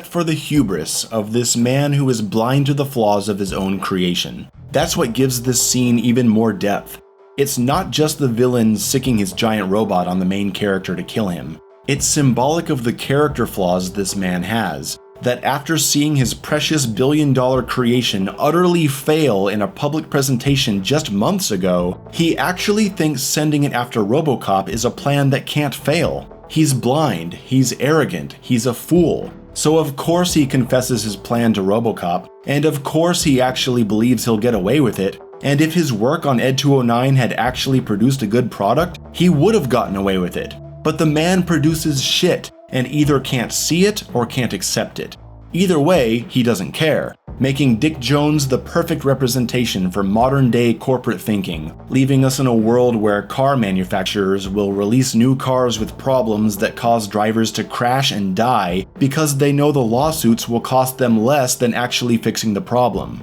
for the hubris of this man who is blind to the flaws of his own creation. That's what gives this scene even more depth. It's not just the villain sicking his giant robot on the main character to kill him. It's symbolic of the character flaws this man has, that after seeing his precious billion-dollar creation utterly fail in a public presentation just months ago, he actually thinks sending it after Robocop is a plan that can't fail. He's blind, he's arrogant, he's a fool. So of course he confesses his plan to Robocop, and of course he actually believes he'll get away with it, and if his work on Ed 209 had actually produced a good product, he would have gotten away with it. But the man produces shit, and either can't see it or can't accept it. Either way, he doesn't care, making Dick Jones the perfect representation for modern-day corporate thinking, leaving us in a world where car manufacturers will release new cars with problems that cause drivers to crash and die because they know the lawsuits will cost them less than actually fixing the problem.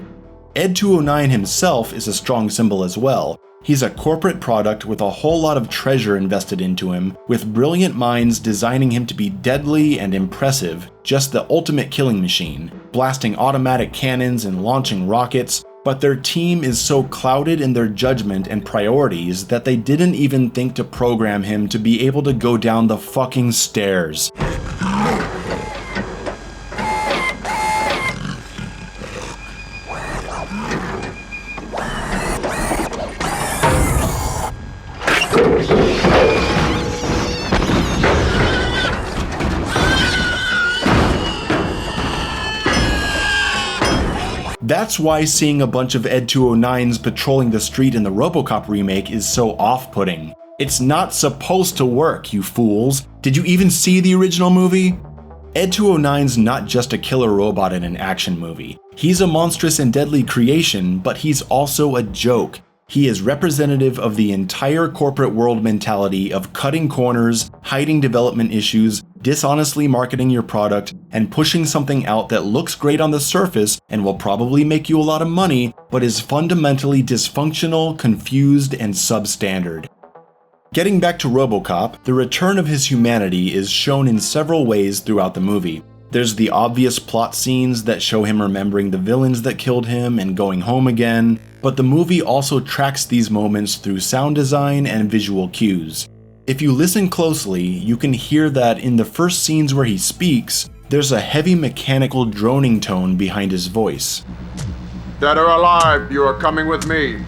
Ed 209 himself is a strong symbol as well. He's a corporate product with a whole lot of treasure invested into him, with brilliant minds designing him to be deadly and impressive, just the ultimate killing machine, blasting automatic cannons and launching rockets, but their team is so clouded in their judgment and priorities that they didn't even think to program him to be able to go down the fucking stairs. That's why seeing a bunch of Ed 209s patrolling the street in the Robocop remake is so off-putting. It's not supposed to work, you fools. Did you even see the original movie? Ed 209's not just a killer robot in an action movie. He's a monstrous and deadly creation, but he's also a joke. He is representative of the entire corporate world mentality of cutting corners, hiding development issues, dishonestly marketing your product, and pushing something out that looks great on the surface and will probably make you a lot of money, but is fundamentally dysfunctional, confused, and substandard. Getting back to Robocop, the return of his humanity is shown in several ways throughout the movie. There's the obvious plot scenes that show him remembering the villains that killed him and going home again, but the movie also tracks these moments through sound design and visual cues. If you listen closely, you can hear that in the first scenes where he speaks, there's a heavy mechanical droning tone behind his voice. Dead or alive, you are coming with me.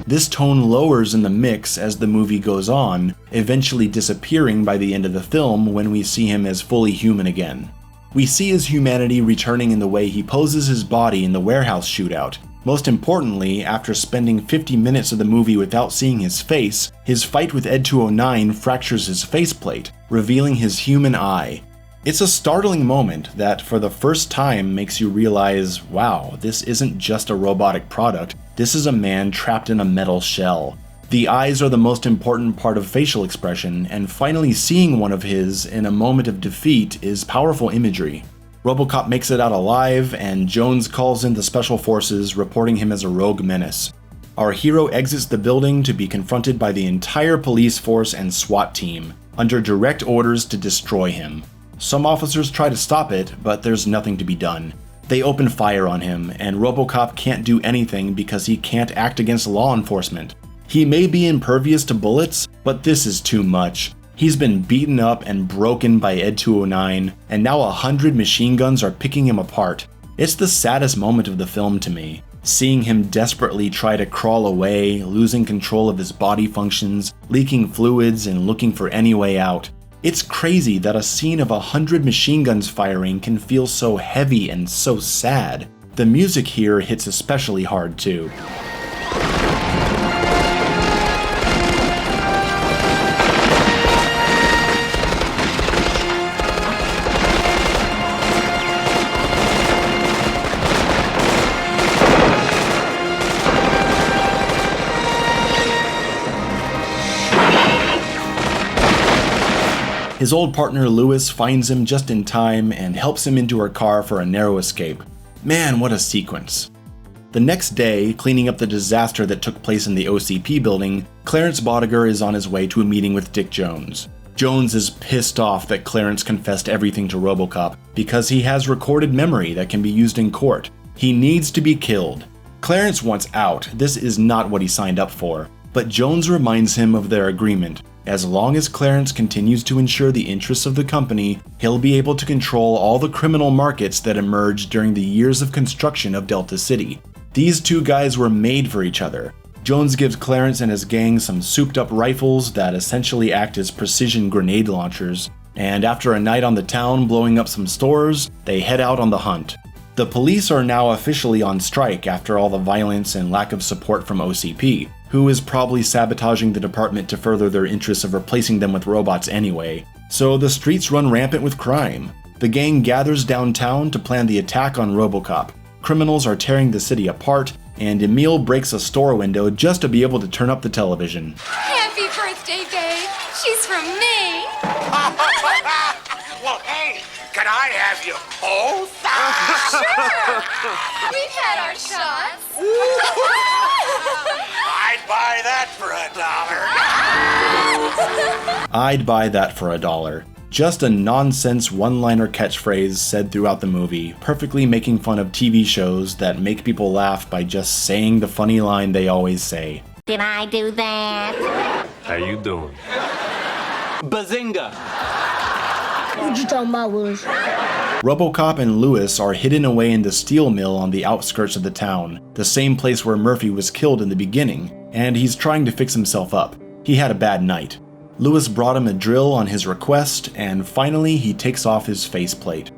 This tone lowers in the mix as the movie goes on, eventually disappearing by the end of the film when we see him as fully human again. We see his humanity returning in the way he poses his body in the warehouse shootout. Most importantly, after spending 50 minutes of the movie without seeing his face, his fight with Ed 209 fractures his faceplate, revealing his human eye. It's a startling moment that, for the first time, makes you realize, wow, this isn't just a robotic product, this is a man trapped in a metal shell. The eyes are the most important part of facial expression, and finally seeing one of his in a moment of defeat is powerful imagery. Robocop makes it out alive, and Jones calls in the special forces, reporting him as a rogue menace. Our hero exits the building to be confronted by the entire police force and SWAT team, under direct orders to destroy him. Some officers try to stop it, but there's nothing to be done. They open fire on him, and Robocop can't do anything because he can't act against law enforcement. He may be impervious to bullets, but this is too much. He's been beaten up and broken by Ed 209, and now 100 machine guns are picking him apart. It's the saddest moment of the film to me, seeing him desperately try to crawl away, losing control of his body functions, leaking fluids, and looking for any way out. It's crazy that a scene of 100 machine guns firing can feel so heavy and so sad. The music here hits especially hard too. His old partner Lewis finds him just in time and helps him into her car for a narrow escape. Man, what a sequence. The next day, cleaning up the disaster that took place in the OCP building, Clarence Boddicker is on his way to a meeting with Dick Jones. Jones is pissed off that Clarence confessed everything to Robocop because he has recorded memory that can be used in court. He needs to be killed. Clarence wants out, this is not what he signed up for, but Jones reminds him of their agreement. As long as Clarence continues to ensure the interests of the company, he'll be able to control all the criminal markets that emerged during the years of construction of Delta City. These two guys were made for each other. Jones gives Clarence and his gang some souped-up rifles that essentially act as precision grenade launchers, and after a night on the town blowing up some stores, they head out on the hunt. The police are now officially on strike after all the violence and lack of support from OCP, who is probably sabotaging the department to further their interests of replacing them with robots anyway. So the streets run rampant with crime. The gang gathers downtown to plan the attack on Robocop. Criminals are tearing the city apart, and Emile breaks a store window just to be able to turn up the television. Happy birthday, babe. She's from me. Well, hey, can I have you both? Sure. We've had our shots. I'd buy that for $1. I'd buy that for $1. Just a nonsense one-liner catchphrase said throughout the movie, perfectly making fun of TV shows that make people laugh by just saying the funny line they always say. Did I do that? How you doing? Bazinga! What you talking about, Willis? Robocop and Lewis are hidden away in the steel mill on the outskirts of the town, the same place where Murphy was killed in the beginning, and he's trying to fix himself up. He had a bad night. Lewis brought him a drill on his request, and finally he takes off his faceplate.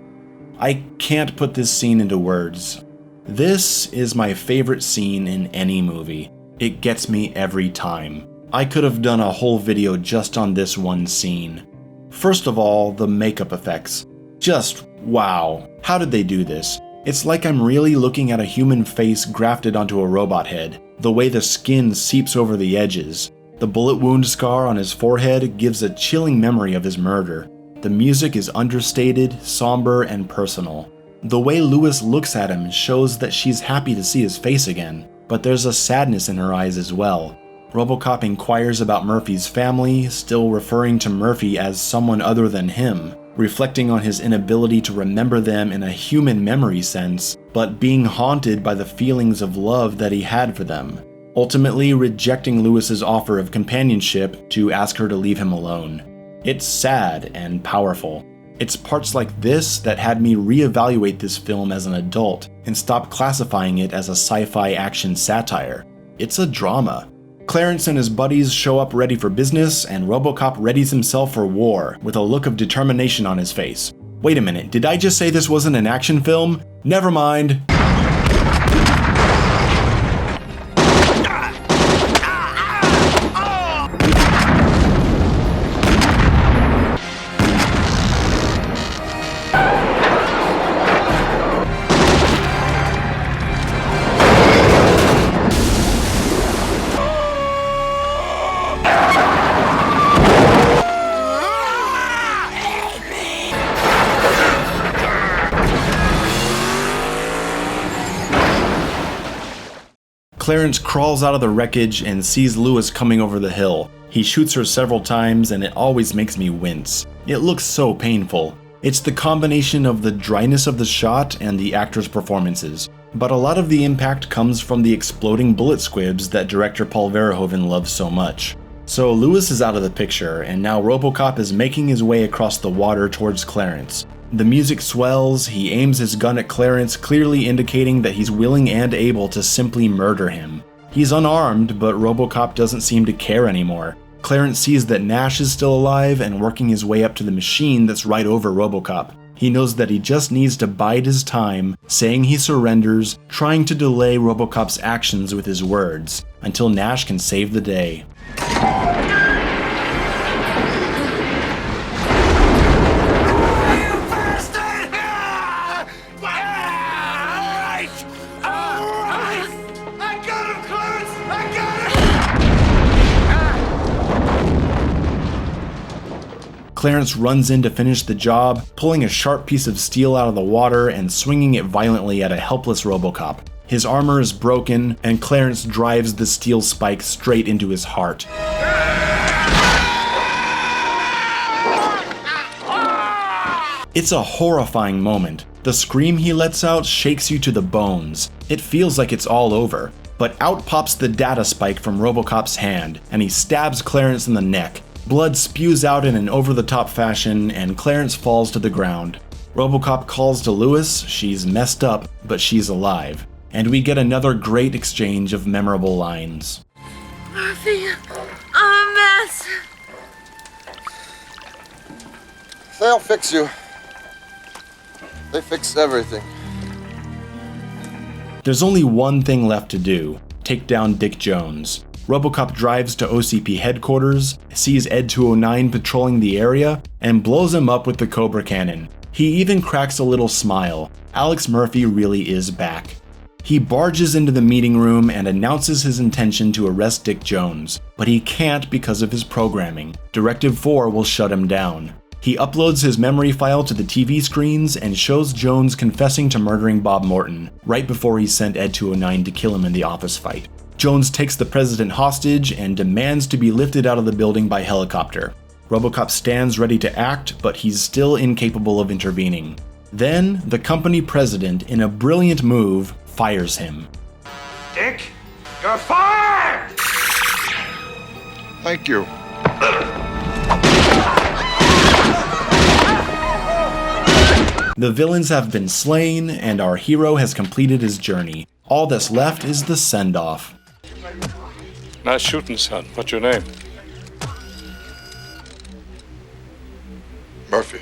I can't put this scene into words. This is my favorite scene in any movie. It gets me every time. I could have done a whole video just on this one scene. First of all, the makeup effects. Just wow. How did they do this? It's like I'm really looking at a human face grafted onto a robot head, the way the skin seeps over the edges. The bullet wound scar on his forehead gives a chilling memory of his murder. The music is understated, somber, and personal. The way Lewis looks at him shows that she's happy to see his face again, but there's a sadness in her eyes as well. Robocop inquires about Murphy's family, still referring to Murphy as someone other than him, reflecting on his inability to remember them in a human memory sense, but being haunted by the feelings of love that he had for them, ultimately rejecting Lewis's offer of companionship to ask her to leave him alone. It's sad and powerful. It's parts like this that had me reevaluate this film as an adult and stop classifying it as a sci-fi action satire. It's a drama. Clarence and his buddies show up ready for business, and Robocop readies himself for war with a look of determination on his face. Wait a minute, did I just say this wasn't an action film? Never mind. Clarence crawls out of the wreckage and sees Lewis coming over the hill. He shoots her several times and it always makes me wince. It looks so painful. It's the combination of the dryness of the shot and the actors' performances. But a lot of the impact comes from the exploding bullet squibs that director Paul Verhoeven loves so much. So Lewis is out of the picture, and now Robocop is making his way across the water towards Clarence. The music swells, he aims his gun at Clarence, clearly indicating that he's willing and able to simply murder him. He's unarmed, but Robocop doesn't seem to care anymore. Clarence sees that Nash is still alive and working his way up to the machine that's right over Robocop. He knows that he just needs to bide his time, saying he surrenders, trying to delay Robocop's actions with his words, until Nash can save the day. Clarence runs in to finish the job, pulling a sharp piece of steel out of the water and swinging it violently at a helpless Robocop. His armor is broken, and Clarence drives the steel spike straight into his heart. It's a horrifying moment. The scream he lets out shakes you to the bones. It feels like it's all over. But out pops the data spike from Robocop's hand, and he stabs Clarence in the neck. Blood spews out in an over-the-top fashion, and Clarence falls to the ground. Robocop calls to Lewis. She's messed up, but she's alive. And we get another great exchange of memorable lines. Murphy, I'm a mess. They'll fix you. They fix everything. There's only one thing left to do: take down Dick Jones. Robocop drives to OCP headquarters, sees Ed 209 patrolling the area, and blows him up with the Cobra cannon. He even cracks a little smile. Alex Murphy really is back. He barges into the meeting room and announces his intention to arrest Dick Jones, but he can't because of his programming. Directive 4 will shut him down. He uploads his memory file to the TV screens and shows Jones confessing to murdering Bob Morton, right before he sent Ed 209 to kill him in the office fight. Jones takes the president hostage and demands to be lifted out of the building by helicopter. Robocop stands ready to act, but he's still incapable of intervening. Then, the company president, in a brilliant move, fires him. Dick, you're fired! Thank you. The villains have been slain, and our hero has completed his journey. All that's left is the send-off. Nice shooting, son. What's your name? Murphy.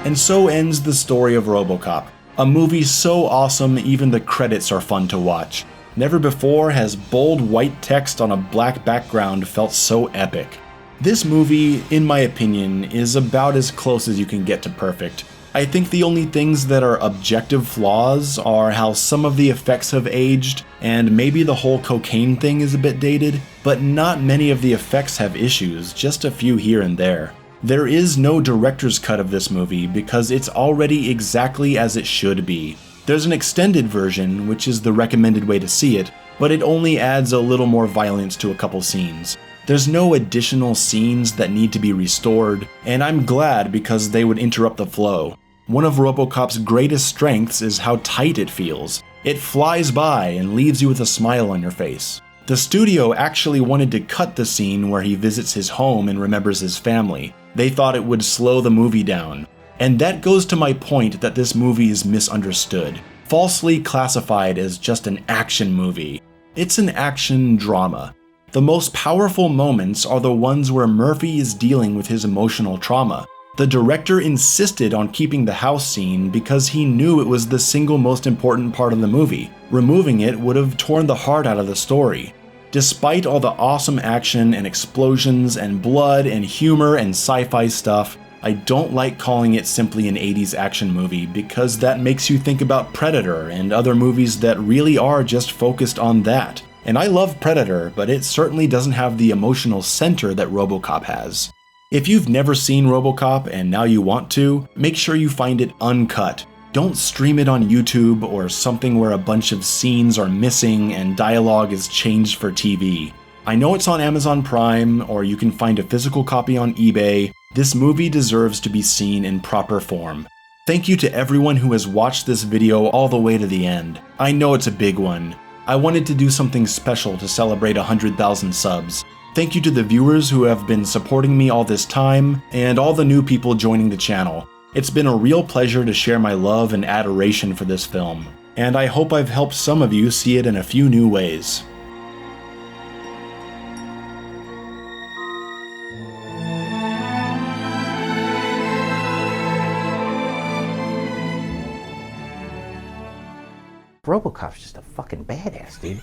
And so ends the story of Robocop. A movie so awesome even the credits are fun to watch. Never before has bold white text on a black background felt so epic. This movie, in my opinion, is about as close as you can get to perfect. I think the only things that are objective flaws are how some of the effects have aged, and maybe the whole cocaine thing is a bit dated, but not many of the effects have issues, just a few here and there. There is no director's cut of this movie because it's already exactly as it should be. There's an extended version, which is the recommended way to see it, but it only adds a little more violence to a couple scenes. There's no additional scenes that need to be restored, and I'm glad because they would interrupt the flow. One of Robocop's greatest strengths is how tight it feels. It flies by and leaves you with a smile on your face. The studio actually wanted to cut the scene where he visits his home and remembers his family. They thought it would slow the movie down. And that goes to my point that this movie is misunderstood, falsely classified as just an action movie. It's an action drama. The most powerful moments are the ones where Murphy is dealing with his emotional trauma. The director insisted on keeping the house scene because he knew it was the single most important part of the movie. Removing it would have torn the heart out of the story. Despite all the awesome action and explosions and blood and humor and sci-fi stuff, I don't like calling it simply an 80s action movie because that makes you think about Predator and other movies that really are just focused on that. And I love Predator, but it certainly doesn't have the emotional center that Robocop has. If you've never seen Robocop and now you want to, make sure you find it uncut. Don't stream it on YouTube or something where a bunch of scenes are missing and dialogue is changed for TV. I know it's on Amazon Prime, or you can find a physical copy on eBay. This movie deserves to be seen in proper form. Thank you to everyone who has watched this video all the way to the end. I know it's a big one. I wanted to do something special to celebrate 100,000 subs. Thank you to the viewers who have been supporting me all this time, and all the new people joining the channel. It's been a real pleasure to share my love and adoration for this film, and I hope I've helped some of you see it in a few new ways. Robocop's just a fucking badass, dude.